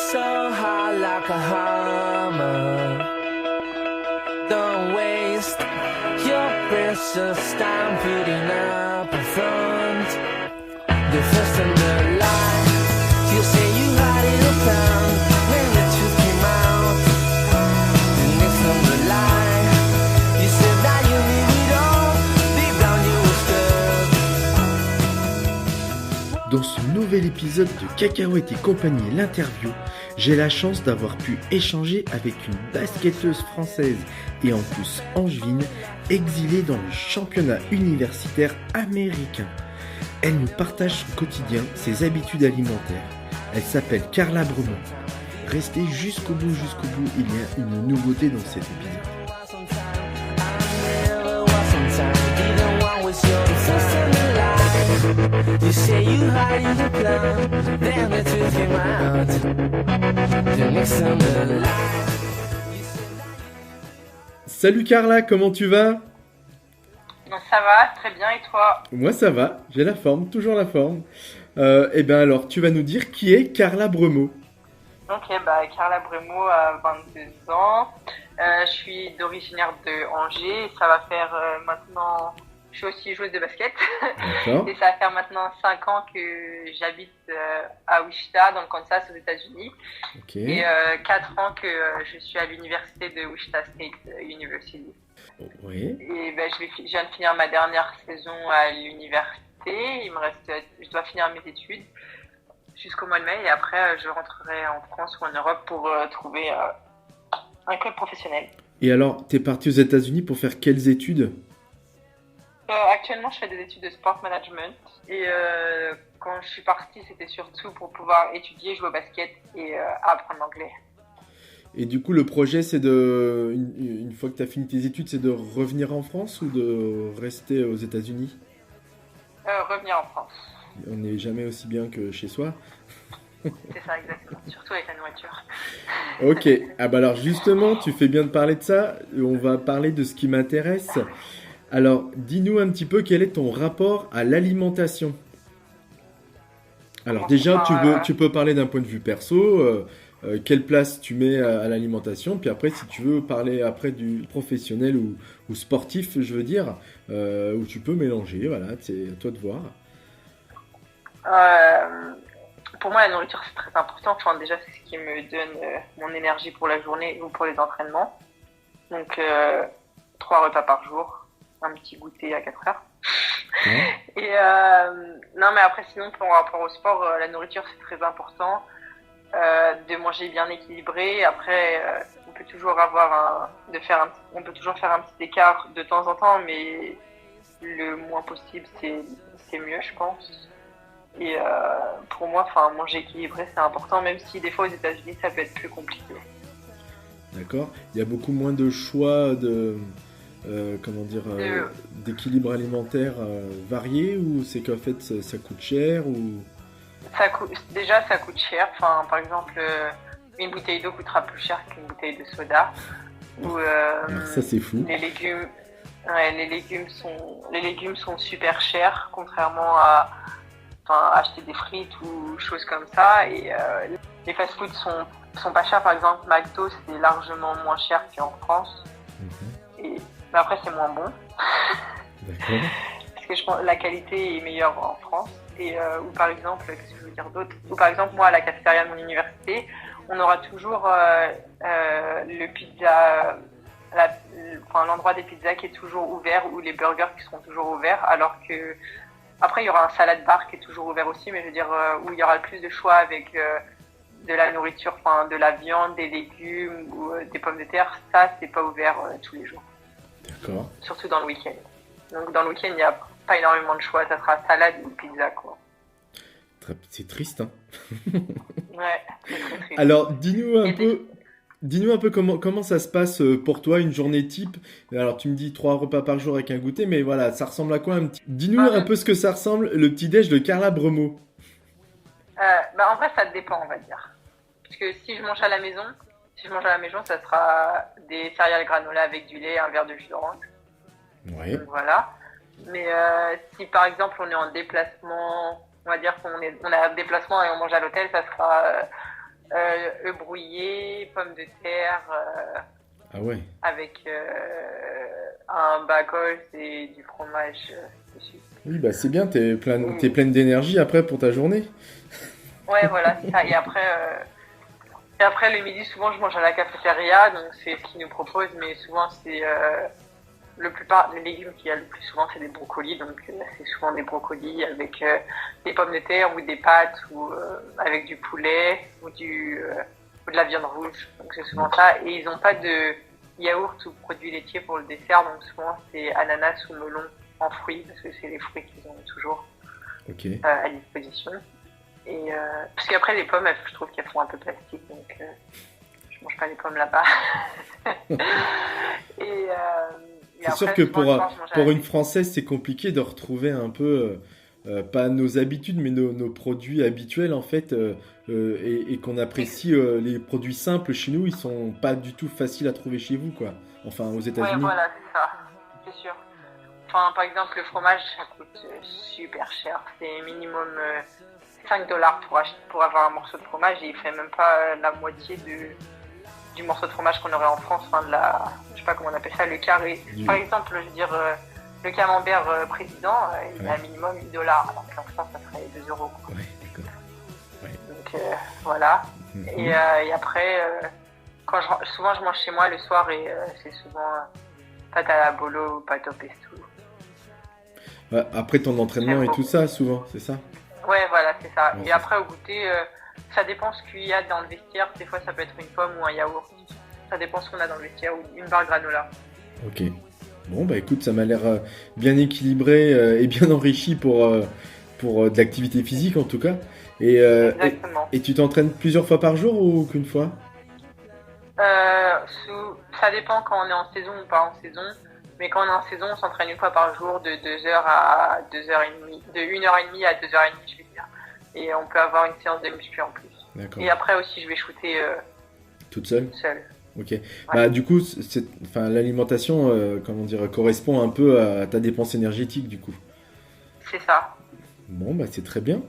so hard like a hammer. Don't waste your precious time putting up a front. The first and the last. You say you had it all planned. When the truth came out, the next on the line. You said that you leave it all. Deep down you were scared. Dans ce nouvel épisode de Cacahuètes et compagnie, l'interview, j'ai la chance d'avoir pu échanger avec une basketteuse française et en plus angevine, exilée dans le championnat universitaire américain. Elle nous partage son quotidien, ses habitudes alimentaires. Elle s'appelle Carla Bremont. Restez jusqu'au bout, il y a une nouveauté dans cet épisode. You say you hide in the plan, then the truth came out. The next on the line. Salut Carla, comment tu vas ? Ça va, très bien, et toi ? Moi ça va, j'ai la forme, toujours la forme. Et bien alors, tu vas nous dire qui est Carla Bremont. Ok, Carla Bremont a 22 ans. Je suis d'originaire de Angers. Ça va faire maintenant... Je suis aussi joueuse de basket. D'accord. Et ça va faire maintenant 5 ans que j'habite à Wichita, dans le Kansas, aux États-Unis. Ok. Et 4 ans que je suis à l'université de Wichita State University. Oui. Et je viens de finir ma dernière saison à l'université. Je dois finir mes études jusqu'au mois de mai. Et après, je rentrerai en France ou en Europe pour trouver un club professionnel. Et alors, t'es parti aux États-Unis pour faire quelles études ? Actuellement, je fais des études de sport management. Et quand je suis partie, c'était surtout pour pouvoir étudier, jouer au basket et apprendre l'anglais. Et du coup, le projet, c'est une fois que tu as fini tes études, c'est de revenir en France ou de rester aux États-Unis ? Revenir en France. On n'est jamais aussi bien que chez soi. C'est ça, exactement. Surtout avec la nourriture. Ok. Ah bah alors justement, tu fais bien de parler de ça. On va parler de ce qui m'intéresse. Alors, dis-nous un petit peu quel est ton rapport à l'alimentation. Alors déjà, tu peux parler d'un point de vue perso. Quelle place tu mets à l'alimentation, puis après si tu veux parler après du professionnel ou sportif, je veux dire, où tu peux mélanger, voilà, c'est à toi de voir. Pour moi, la nourriture c'est très important. Enfin, déjà, c'est ce qui me donne mon énergie pour la journée ou pour les entraînements. Donc 3 repas par jour, un petit goûter à 4 heures. Et non, mais après sinon, pour rapport au sport, la nourriture c'est très important. De manger bien équilibré. Après, on peut toujours on peut toujours faire un petit écart de temps en temps, mais le moins possible, c'est mieux, je pense. Et pour moi, manger équilibré, c'est important, même si des fois aux États-Unis, ça peut être plus compliqué. D'accord. Il y a beaucoup moins de choix d'équilibre alimentaire varié, ou c'est qu'en fait ça coûte cher ou... Ça coûte cher. Enfin, par exemple, une bouteille d'eau coûtera plus cher qu'une bouteille de soda. Ça c'est fou. Les légumes sont super chers, contrairement à acheter des frites ou choses comme ça. Et les fast-foods sont pas chers. Par exemple, McDo c'est largement moins cher qu'en France. Mais après c'est moins bon. D'accord. Parce que je pense la qualité est meilleure en France. Et ou par exemple, qu'est-ce que je veux dire d'autre ? Ou par exemple, moi à la cafétéria de mon université, on aura toujours le pizza, l'endroit des pizzas qui est toujours ouvert, ou les burgers qui seront toujours ouverts, alors que après il y aura un salad bar qui est toujours ouvert aussi, mais je veux dire où il y aura le plus de choix avec de la nourriture, de la viande, des légumes ou des pommes de terre. Ça c'est pas ouvert tous les jours. D'accord. Surtout dans le week-end. Donc dans le week-end il y a pas énormément de choix, ça sera salade ou pizza quoi. C'est triste, hein. Ouais, c'est très triste. Alors dis-nous un peu comment ça se passe pour toi une journée type. Alors tu me dis 3 repas par jour avec un goûter, mais voilà, ça ressemble à quoi Dis-nous un peu ce que ça ressemble, le petit déj de Carla Bremont. En vrai ça dépend, on va dire. Parce que si je mange à la maison, ça sera des céréales granola avec du lait et un verre de jus d'orange. Ouais. Donc, voilà. Mais si par exemple on est en déplacement, on va dire on a un déplacement et on mange à l'hôtel, ça sera œufs brouillés, pommes de terre, Ah ouais. avec un bagel et du fromage dessus. Oui, bah c'est bien, t'es pleine d'énergie après pour ta journée. Ouais, voilà, c'est ça. Et après, le midi, souvent, je mange à la cafétéria, donc c'est ce qu'ils nous proposent, mais souvent, c'est le plupart des légumes qu'il y a le plus souvent, c'est des brocolis, donc c'est souvent des brocolis avec des pommes de terre ou des pâtes ou avec du poulet ou de la viande rouge, donc c'est souvent ça. Et ils n'ont pas de yaourt ou produits laitiers pour le dessert, donc souvent, c'est ananas ou melon en fruits, parce que c'est les fruits qu'ils ont toujours à disposition. Et parce qu'après les pommes, je trouve qu'elles font un peu plastique, donc je mange pas les pommes là-bas. et c'est après, sûr que pour une la... Française, c'est compliqué de retrouver un peu pas nos habitudes, mais nos produits habituels en fait, et qu'on apprécie les produits simples chez nous, ils sont pas du tout faciles à trouver chez vous, quoi. Enfin, aux États-Unis. Ouais, voilà, c'est ça, c'est sûr. Enfin, par exemple, le fromage, ça coûte super cher. C'est minimum $5 pour avoir un morceau de fromage et il fait même pas la moitié du morceau de fromage qu'on aurait en France. Enfin, je sais pas comment on appelle ça, le carré. Par exemple, je veux dire, le camembert président, il a minimum $8. Alors qu'en France, ça serait 2 euros. Quoi. Ouais, d'accord. Ouais. Donc, voilà. Et après, souvent je mange chez moi le soir et c'est souvent pâte à la bolo ou pâte au pesto. Ouais, après ton entraînement et tout ça, souvent, c'est ça? Ouais, voilà, c'est ça. Ouais, et après, au goûter, ça dépend ce qu'il y a dans le vestiaire. Des fois, ça peut être une pomme ou un yaourt. Ça dépend ce qu'on a dans le vestiaire ou une barre granola. Ok. Bon, bah écoute, ça m'a l'air bien équilibré et bien enrichi pour de l'activité physique, en tout cas. Exactement. Et tu t'entraînes plusieurs fois par jour ou qu'une fois? Ça dépend quand on est en saison ou pas en saison. Mais quand on est en saison, on s'entraîne une fois par jour de 2h à 2h30. De 1h30 à 2h30, je vais dire. Et on peut avoir une séance de muscu en plus. D'accord. Et après aussi, je vais shooter toute seule. Ok. Ouais. Bah du coup, l'alimentation, correspond un peu à ta dépense énergétique du coup. C'est ça. Bon, bah c'est très bien.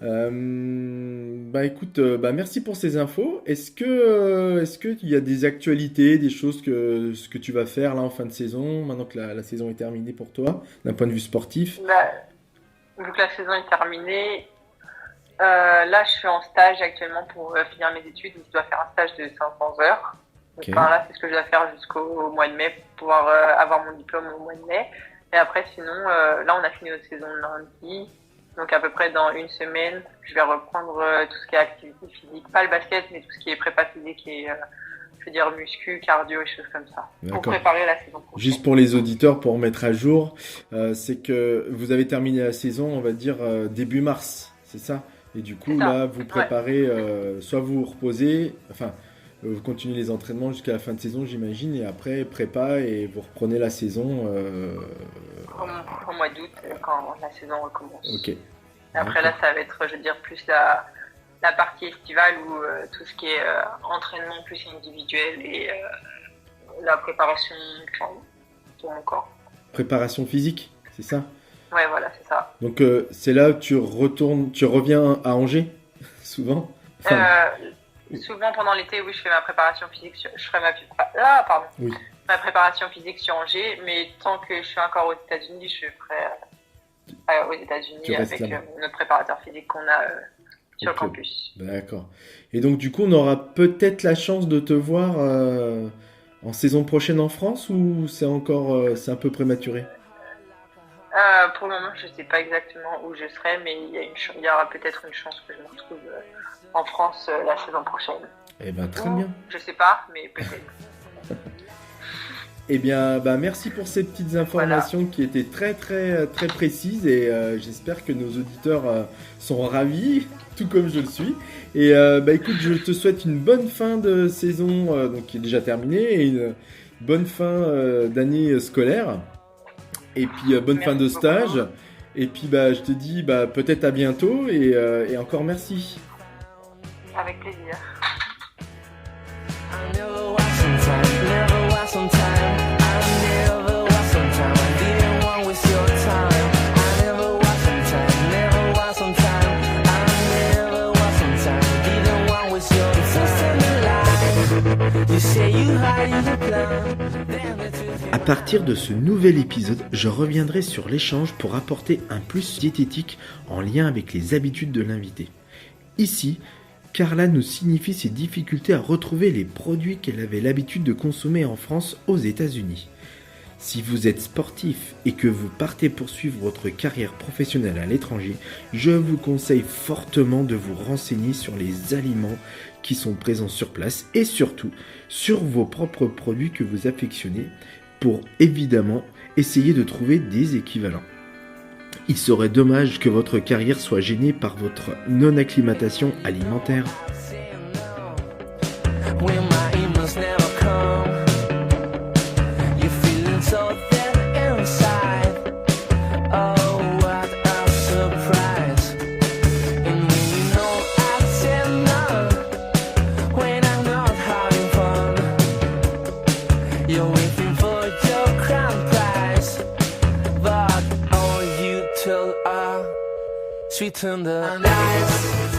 Bah écoute, merci pour ces infos. Est-ce que il y a des actualités, des choses ce que tu vas faire là en fin de saison, maintenant que la saison est terminée pour toi, d'un point de vue sportif? Vu que la saison est terminée, là je suis en stage actuellement pour finir mes études. Je dois faire un stage de 500 heures. Donc là, c'est ce que je dois faire jusqu'au mois de mai pour pouvoir avoir mon diplôme au mois de mai. Et après, sinon, là on a fini notre saison lundi. Donc à peu près dans une semaine, je vais reprendre tout ce qui est activité physique. Pas le basket, mais tout ce qui est prépa physique et je veux dire muscu, cardio et choses comme ça. D'accord. Pour préparer la saison prochaine. Juste pour les auditeurs, pour mettre à jour, c'est que vous avez terminé la saison, on va dire début mars, c'est ça? Et du coup, là, vous préparez, soit vous reposez, enfin, vous continuez les entraînements jusqu'à la fin de saison, j'imagine, et après, prépa, et vous reprenez la saison au mois d'août, quand la saison recommence. Ok. Et après, là, ça va être, je veux dire, plus la partie estivale où tout ce qui est entraînement plus individuel et la préparation pour mon corps. Préparation physique, c'est ça? Ouais, voilà, c'est ça. Donc, c'est là où tu reviens à Angers, souvent? Souvent pendant l'été, oui, je fais ma préparation physique. Je ferai ma préparation physique sur Angers, mais tant que je suis encore aux États-Unis, je ferai aux États-Unis avec notre préparateur physique qu'on a sur le campus. D'accord. Et donc, du coup, on aura peut-être la chance de te voir en saison prochaine en France ou c'est un peu prématuré? Pour le moment, je ne sais pas exactement où je serai, mais il y aura peut-être une chance que je me retrouve en France la saison prochaine. Eh bien, très bien. Je sais pas, mais peut-être. Eh bien, merci pour ces petites informations qui étaient très, très, très précises et j'espère que nos auditeurs sont ravis, tout comme je le suis. Et écoute, je te souhaite une bonne fin de saison, donc qui est déjà terminée, et une bonne fin d'année scolaire. Et puis, bonne fin de stage. Beaucoup. Et puis, je te dis peut-être à bientôt et encore merci. Avec plaisir. With your partir de ce nouvel épisode, je reviendrai sur l'échange pour apporter un plus diététique en lien avec les habitudes de l'invité. Ici, Carla nous signifie ses difficultés à retrouver les produits qu'elle avait l'habitude de consommer en France aux États-Unis. Si vous êtes sportif et que vous partez poursuivre votre carrière professionnelle à l'étranger, je vous conseille fortement de vous renseigner sur les aliments qui sont présents sur place et surtout sur vos propres produits que vous affectionnez pour évidemment essayer de trouver des équivalents. Il serait dommage que votre carrière soit gênée par votre non-acclimatation alimentaire. Sweeten the ice.